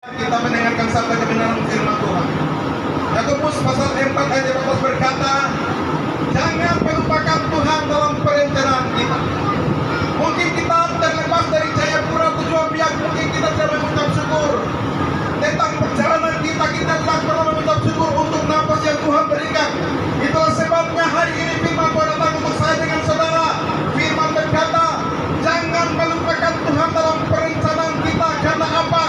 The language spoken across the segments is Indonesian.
Kita mendengarkan sabda kebenaran firman Tuhan. Yakobus pasal 4 ayat 14 berkata, jangan melupakan Tuhan dalam perencanaan kita. Mungkin kita terlepas dari Jayapura tujuan pihak, mungkin kita tidak mengucap syukur tentang perjalanan kita tidak pernah mengucap syukur untuk nafas yang Tuhan berikan. Itulah sebabnya hari ini firman Tuhan datang untuk saya dengan saudara. Firman berkata, jangan melupakan Tuhan dalam perencanaan kita. Karena apa?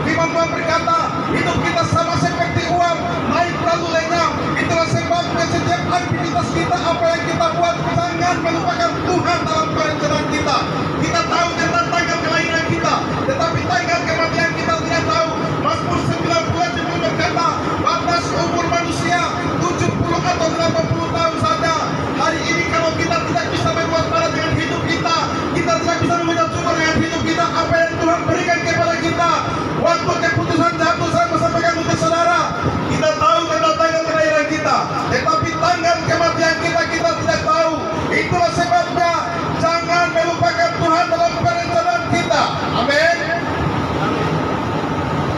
Firman Tuhan berkata, hidup kita sama seperti uang, naik lalu lenyap. Itulah sebabnya setiap aktivitas kita, apa yang kita buat, jangan melupakan Tuhan dalam perencanaan kita. Kita tahu tentang tanggal kelahiran kita, tetapi tanggal kematian kita tidak tahu. Mazmur 90 berkata, batas umur manusia 70 atau 80 tahun saja. Hari ini kalau kita tidak bisa berbuat pada dengan hidup kita, kita tidak bisa mengucap syukur dengan hidup kita, apa yang Tuhan berikan kepada kita. Waktu keputusan jatuh, saya sampaikan untuk saudara, kita tahu tentang tanggal kelahiran kita, tetapi tanggal kematian kita tidak tahu. Itulah sebabnya jangan melupakan Tuhan dalam perencanaan kita. Amin.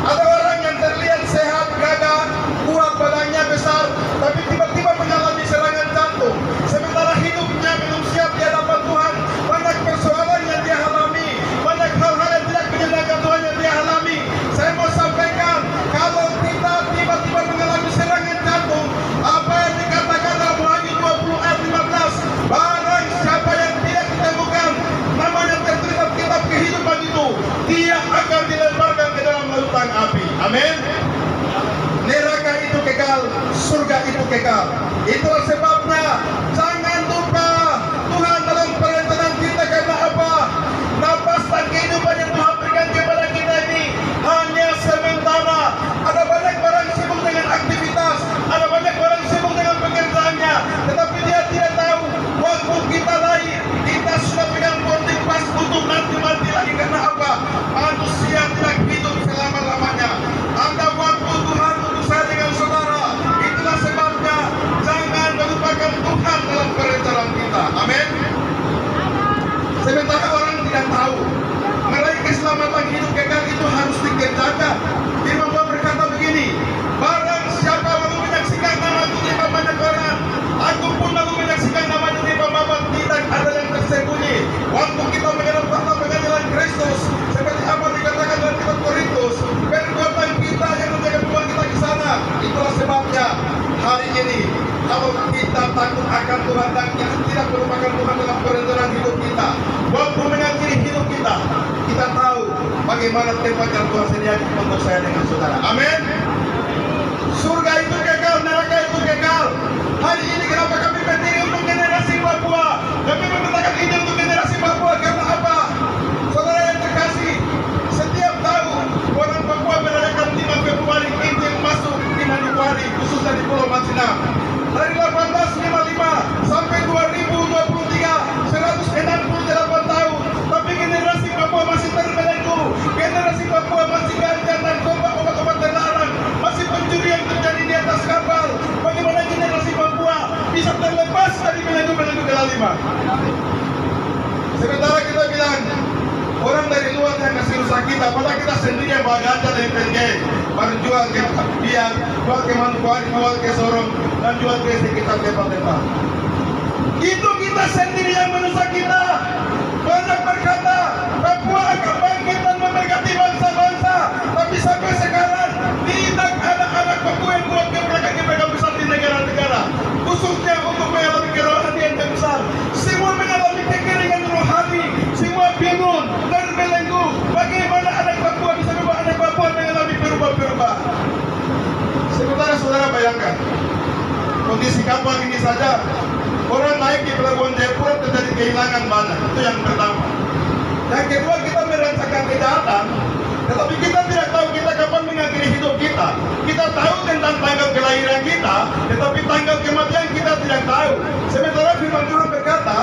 Ada orang yang terlihat sehat, gagah, kuat, badannya besar, tapi tiba-tiba mengalami serangan jantung. Sementara hidupnya belum siap di hadapan Tuhan. Banyak persoalan yang dia alami, banyak hal-hal yang tidak menyenangkan Tuhan yang dia alami. Saya mau sampaikan, kalau kita tiba-tiba mengalami serangan jantung, apa yang dikatakan dalam Wahyu 20 ayat 15, barang siapa yang tidak ditemukan namanya tertulis dalam kitab kehidupan itu, dia akan dilemparkan ke dalam lautan api. Amin. Neraka itu kekal, surga itu kekal. Itulah sebabnya jangan lupa Tuhan dalam perencanaan kita. Karena apa? Nafas dan kehidupan yang Tuhan berikan kepada kita ini hanya sementara. Ada banyak orang sibuk dengan aktivitas, ada banyak orang sibuk dengan pekerjaannya, tetapi dia tidak tahu waktu kita lahir, kita sudah pegang boarding pass untuk nanti mati lagi. Karena apa? Manusia tidak hidup selama-lamanya. Ada waktu Tuhan untuk saya dengan saudara. Itulah sebabnya jangan melupakan Tuhan dalam perencanaan kita. Amin. Sementara orang tidak tahu, meraih keselamatan hidup kekal itu harus dikerjakan. Firman Tuhan berkata begini, barang siapa lalu menyaksikan namaku di banyak orang, aku pun lalu menyaksikan namanya di babat, tidak ada yang tersembunyi. Waktu kita mengenal fakta pengadilan Kristus, seperti apa dikatakan dalam kitab Korintus, perbuatan kita yang menjaga membawa kita ke sana. Itulah sebabnya hari ini kalau kita takut akan Tuhan dan kita tidak melupakan Tuhan dalam perencanaan hidup kita, waktu mengakhiri hidup kita, kita tahu bagaimana tempat yang Tuhan sediakan untuk saya dengan saudara. Amin. Surga itu kekal, neraka itu kekal. Hari ini kenapa kami berdiri untuk generasi Papua? Kami memberitakan ini untuk generasi Papua karena apa? Saudara yang terkasih, setiap tahun orang Papua merayakan 5 Februari Indian masuk di Manokwari, khususnya di Pulau Masina. Dari 1855 sampai 2023, 168 tahun. Tapi generasi Papua masih terbelenggu. Generasi Papua masih ganja narkoba, obat-obat terlarang, masih pencurian terjadi di atas kapal. Bagaimana generasi Papua bisa terlepas dari belenggu-belenggu kelalima? Sementara kita bilang orang dari luar yang kasih rusak kita, padahal kita sendiri yang bawa ganja dari Penjeng, baru jual ke Biak, jual ke Manokwari, jual ke Sorong, dan jual ke sekitar tempat-tempat. Itu kita sendiri yang merusak kita. Banyak berkata Papua akan bangkit dan memberkati bangsa-bangsa, tapi sampai sekarang tidak ada anak Papua yang buat gebrakan besar di negara-negara, khususnya untuk mengalami kerohanian yang besar. Semua mengalami kekeringan rohani, semua bingung dan belenggu. Bagaimana anak Papua bisa membawa anak Papua mengalami perubahan-perubahan? Sementara saudara bayangkan kondisi kapal ini saja, orang naik di pelabuhan Jayapura terjadi kehilangan banyak. Itu yang pertama. Yang kedua, kita merasakan kejahatan, tetapi kita tidak tahu kita kapan mengakhiri hidup kita. Kita tahu tentang tanggal kelahiran kita, tetapi tanggal kematian kita tidak tahu. Sementara firman Tuhan berkata,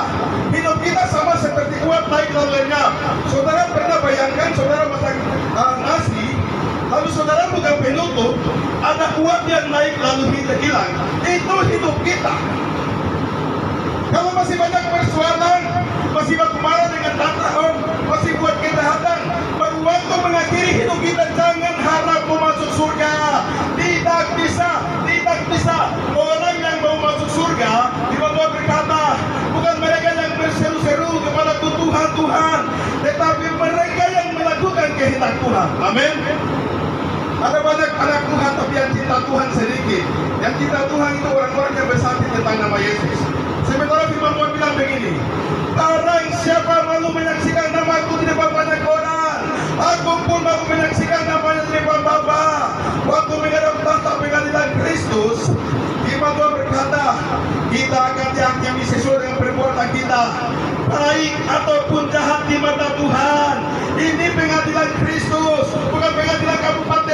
hidup kita sama seperti uap naik lalu lenyap. Saudara pernah bayangkan saudara masak nasi, lalu saudara buka penutup, ada uap yang naik lalu hilang. Itu hidup kita. Kalau masih banyak persoalan, masih batu marah dengan tantang, masih buat kejahatan, baru waktu mengakhiri hidup kita. Jangan harap kehendak Tuhan. Amin. Ada banyak anak Tuhan tapi yang cinta Tuhan sedikit. Yang cinta Tuhan itu orang-orang yang bersaksi tentang nama Yesus. Sementara firman Tuhan bilang begini, barang siapa malu menyaksikan namaku di depan banyak orang, aku pun malu menyaksikan namanya di depan Bapa. Waktu menghadap tahta pengadilan Kristus, firman Tuhan berkata, kita akan dihakimi sesuai dengan perbuatan kita, baik ataupun jahat di mata Tuhan. Ini pengadilan Kristus, bukan pengadilan kabupaten